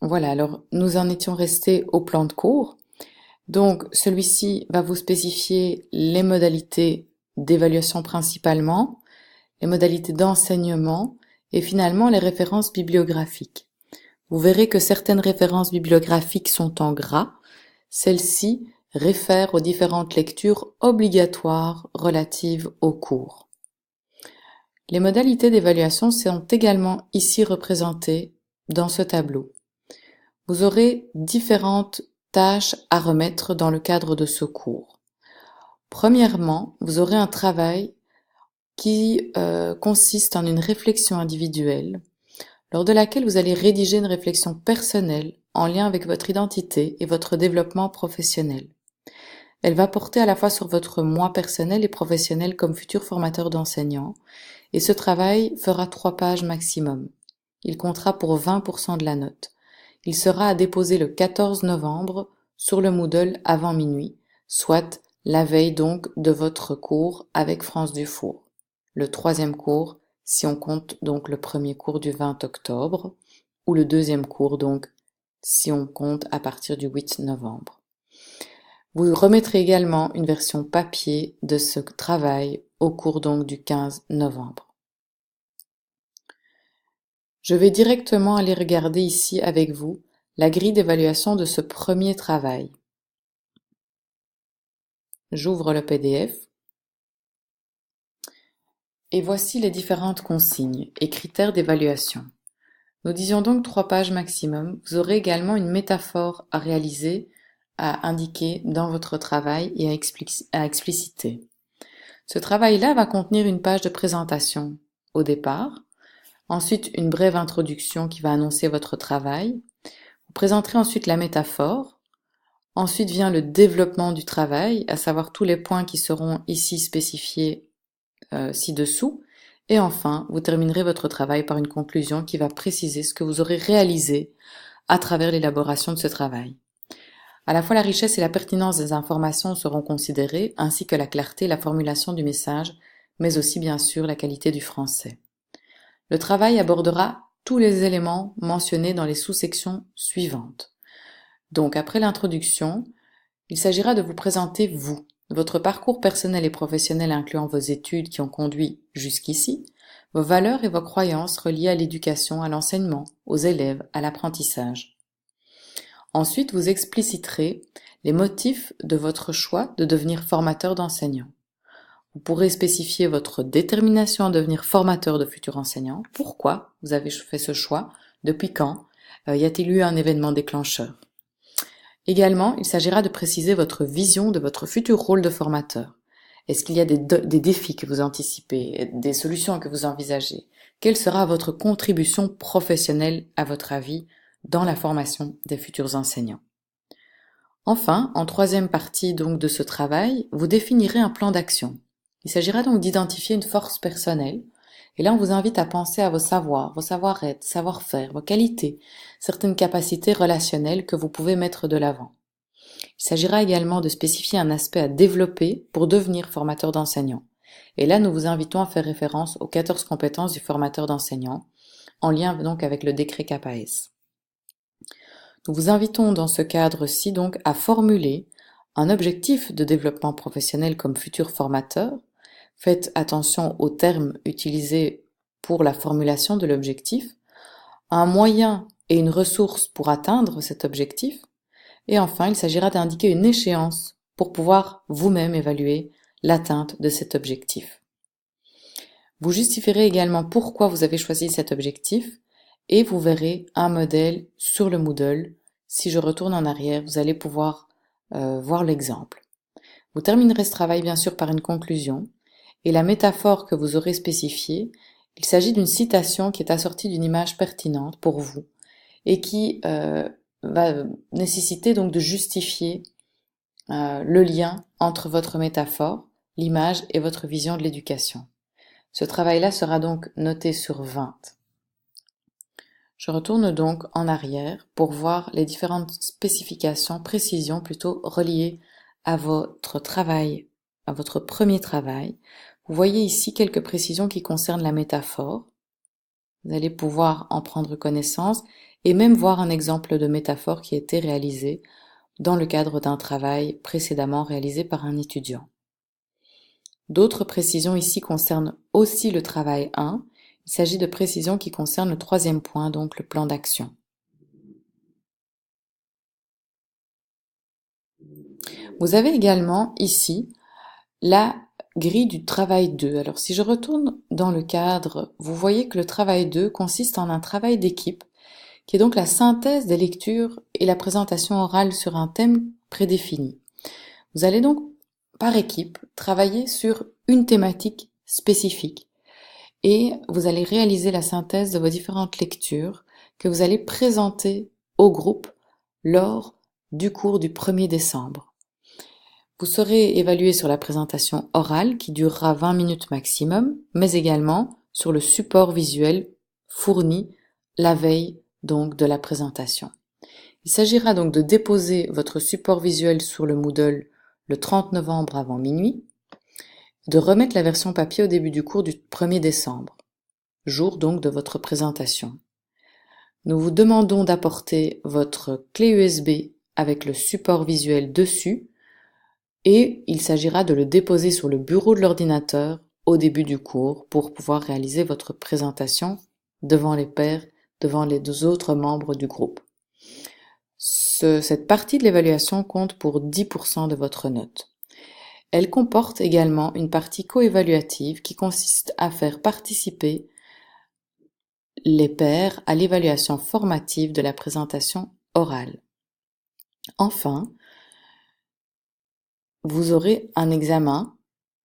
Voilà, alors nous en étions restés au plan de cours. Donc celui-ci va vous spécifier les modalités d'évaluation principalement, les modalités d'enseignement et finalement les références bibliographiques. Vous verrez que certaines références bibliographiques sont en gras. Celles-ci réfèrent aux différentes lectures obligatoires relatives au cours. Les modalités d'évaluation sont également ici représentées dans ce tableau. Vous aurez différentes tâches à remettre dans le cadre de ce cours. Premièrement, vous aurez un travail qui consiste en une réflexion individuelle, lors de laquelle vous allez rédiger une réflexion personnelle en lien avec votre identité et votre développement professionnel. Elle va porter à la fois sur votre moi personnel et professionnel comme futur formateur d'enseignants, et ce travail fera 3 pages maximum. Il comptera pour 20% de la note. Il sera à déposer le 14 novembre sur le Moodle avant minuit, soit la veille donc de votre cours avec France Dufour. Le 3e cours, si on compte donc le premier cours du 20 octobre, ou le 2e cours donc, si on compte à partir du 8 novembre. Vous remettrez également une version papier de ce travail au cours donc du 15 novembre. Je vais directement aller regarder ici avec vous la grille d'évaluation de ce premier travail. J'ouvre le PDF. Et voici les différentes consignes et critères d'évaluation. Nous disions donc 3 pages maximum. Vous aurez également une métaphore à réaliser, à indiquer dans votre travail et à expliciter. Ce travail-là va contenir une page de présentation au départ, ensuite une brève introduction qui va annoncer votre travail. Vous présenterez ensuite la métaphore. Ensuite vient le développement du travail, à savoir tous les points qui seront ici spécifiés ci-dessous. Et enfin, vous terminerez votre travail par une conclusion qui va préciser ce que vous aurez réalisé à travers l'élaboration de ce travail. À la fois la richesse et la pertinence des informations seront considérées, ainsi que la clarté et la formulation du message, mais aussi bien sûr la qualité du français. Le travail abordera tous les éléments mentionnés dans les sous-sections suivantes. Donc après l'introduction, il s'agira de vous présenter vous, votre parcours personnel et professionnel incluant vos études qui ont conduit jusqu'ici, vos valeurs et vos croyances reliées à l'éducation, à l'enseignement, aux élèves, à l'apprentissage. Ensuite, vous expliciterez les motifs de votre choix de devenir formateur d'enseignants. Vous pourrez spécifier votre détermination à devenir formateur de futurs enseignants. Pourquoi vous avez fait ce choix? Depuis quand? Y a-t-il eu un événement déclencheur? Également, il s'agira de préciser votre vision de votre futur rôle de formateur. Est-ce qu'il y a des défis que vous anticipez, des solutions que vous envisagez? Quelle sera votre contribution professionnelle, à votre avis, dans la formation des futurs enseignants? Enfin, en 3e partie donc de ce travail, vous définirez un plan d'action. Il s'agira donc d'identifier une force personnelle, et là on vous invite à penser à vos savoirs, vos savoir-être, savoir-faire, vos qualités, certaines capacités relationnelles que vous pouvez mettre de l'avant. Il s'agira également de spécifier un aspect à développer pour devenir formateur d'enseignants. Et là, nous vous invitons à faire référence aux 14 compétences du formateur d'enseignants, en lien donc avec le décret CAPAES. Nous vous invitons dans ce cadre-ci donc à formuler un objectif de développement professionnel comme futur formateur. Faites attention aux termes utilisés pour la formulation de l'objectif, un moyen et une ressource pour atteindre cet objectif, et enfin, il s'agira d'indiquer une échéance pour pouvoir vous-même évaluer l'atteinte de cet objectif. Vous justifierez également pourquoi vous avez choisi cet objectif et vous verrez un modèle sur le Moodle. Si je retourne en arrière, vous allez pouvoir voir l'exemple. Vous terminerez ce travail bien sûr par une conclusion et la métaphore que vous aurez spécifiée, il s'agit d'une citation qui est assortie d'une image pertinente pour vous et qui va nécessiter donc de justifier le lien entre votre métaphore, l'image et votre vision de l'éducation. Ce travail-là sera donc noté sur 20. Je retourne donc en arrière pour voir les différentes spécifications, précisions plutôt reliées à votre travail, à votre premier travail. Vous voyez ici quelques précisions qui concernent la métaphore. Vous allez pouvoir en prendre connaissance et même voir un exemple de métaphore qui a été réalisé dans le cadre d'un travail précédemment réalisé par un étudiant. D'autres précisions ici concernent aussi le travail 1. Il s'agit de précisions qui concernent le troisième point, donc le plan d'action. Vous avez également ici la grille du travail 2. Alors si je retourne dans le cadre, vous voyez que le travail 2 consiste en un travail d'équipe qui est donc la synthèse des lectures et la présentation orale sur un thème prédéfini. Vous allez donc, par équipe, travailler sur une thématique spécifique et vous allez réaliser la synthèse de vos différentes lectures que vous allez présenter au groupe lors du cours du 1er décembre. Vous serez évalué sur la présentation orale qui durera 20 minutes maximum, mais également sur le support visuel fourni la veille donc de la présentation. Il s'agira donc de déposer votre support visuel sur le Moodle le 30 novembre avant minuit, de remettre la version papier au début du cours du 1er décembre, jour donc de votre présentation. Nous vous demandons d'apporter votre clé USB avec le support visuel dessus et il s'agira de le déposer sur le bureau de l'ordinateur au début du cours pour pouvoir réaliser votre présentation devant les pairs, devant les deux autres membres du groupe. Cette partie de l'évaluation compte pour 10% de votre note. Elle comporte également une partie coévaluative qui consiste à faire participer les pairs à l'évaluation formative de la présentation orale. Enfin, vous aurez un examen,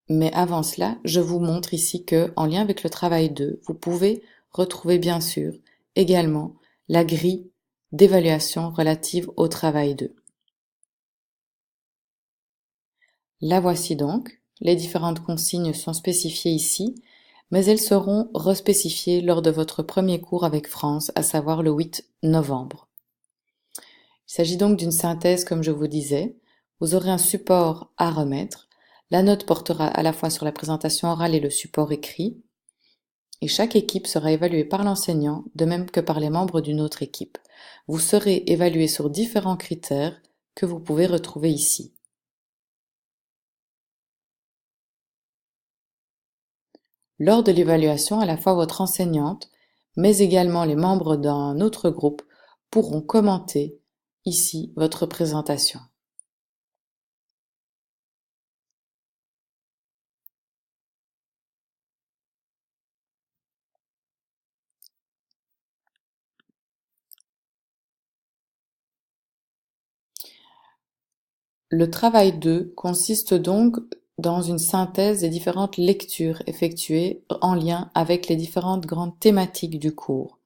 mais avant cela, je vous montre ici que, en lien avec le travail 2, vous pouvez retrouver bien sûr également la grille d'évaluation relative au travail 2. La voici donc. Les différentes consignes sont spécifiées ici, mais elles seront respécifiées lors de votre premier cours avec France, à savoir le 8 novembre. Il s'agit donc d'une synthèse, comme je vous disais. Vous aurez un support à remettre. La note portera à la fois sur la présentation orale et le support écrit. Et chaque équipe sera évaluée par l'enseignant, de même que par les membres d'une autre équipe. Vous serez évalué sur différents critères que vous pouvez retrouver ici. Lors de l'évaluation, à la fois votre enseignante, mais également les membres d'un autre groupe pourront commenter ici votre présentation. Le travail 2 consiste donc dans une synthèse des différentes lectures effectuées en lien avec les différentes grandes thématiques du cours.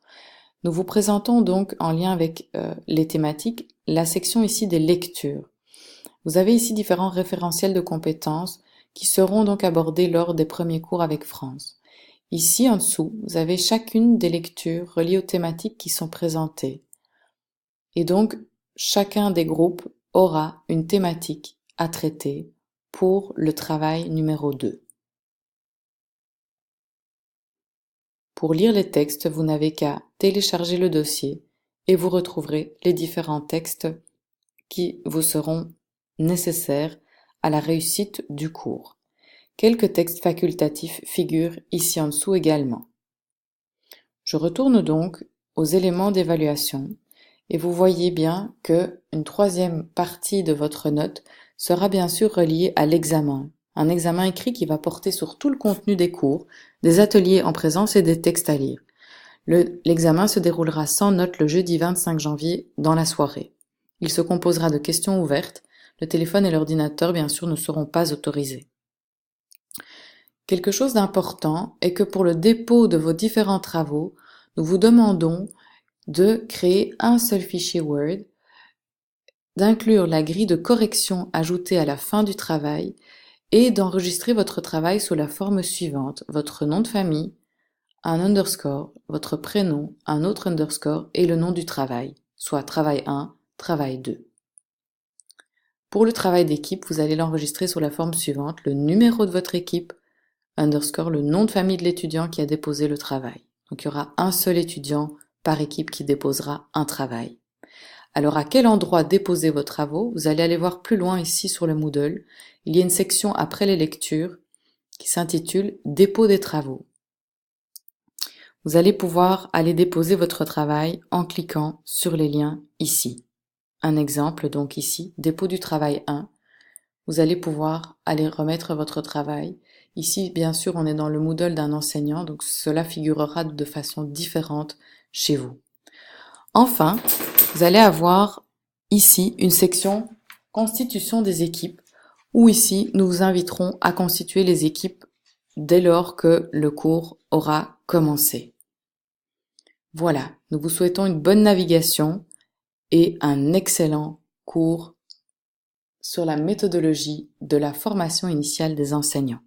Nous vous présentons donc en lien avec les thématiques la section ici des lectures. Vous avez ici différents référentiels de compétences qui seront donc abordés lors des premiers cours avec France. Ici en dessous, vous avez chacune des lectures reliées aux thématiques qui sont présentées. Et donc, chacun des groupes aura une thématique à traiter pour le travail numéro 2. Pour lire les textes, vous n'avez qu'à télécharger le dossier et vous retrouverez les différents textes qui vous seront nécessaires à la réussite du cours. Quelques textes facultatifs figurent ici en dessous également. Je retourne donc aux éléments d'évaluation et vous voyez bien que une troisième partie de votre note sera bien sûr reliée à l'examen. Un examen écrit qui va porter sur tout le contenu des cours, des ateliers en présence et des textes à lire. L'examen se déroulera sans note le jeudi 25 janvier dans la soirée. Il se composera de questions ouvertes. Le téléphone et l'ordinateur, bien sûr, ne seront pas autorisés. Quelque chose d'important est que pour le dépôt de vos différents travaux, nous vous demandons de créer un seul fichier Word, d'inclure la grille de correction ajoutée à la fin du travail et d'enregistrer votre travail sous la forme suivante: votre nom de famille, un underscore, votre prénom, un autre underscore et le nom du travail, soit travail 1, travail 2. Pour le travail d'équipe, vous allez l'enregistrer sous la forme suivante: le numéro de votre équipe, underscore, le nom de famille de l'étudiant qui a déposé le travail. Donc il y aura un seul étudiant par équipe qui déposera un travail. Alors à quel endroit déposer vos travaux? Vous allez aller voir plus loin ici sur le Moodle. Il y a une section après les lectures qui s'intitule Dépôt des travaux. Vous allez pouvoir aller déposer votre travail en cliquant sur les liens ici. Un exemple donc ici, dépôt du travail 1. Vous allez pouvoir aller remettre votre travail. Ici, bien sûr, on est dans le Moodle d'un enseignant, donc cela figurera de façon différente chez vous. Enfin, vous allez avoir ici une section Constitution des équipes, où ici, nous vous inviterons à constituer les équipes dès lors que le cours aura commencé. Voilà, nous vous souhaitons une bonne navigation et un excellent cours sur la méthodologie de la formation initiale des enseignants.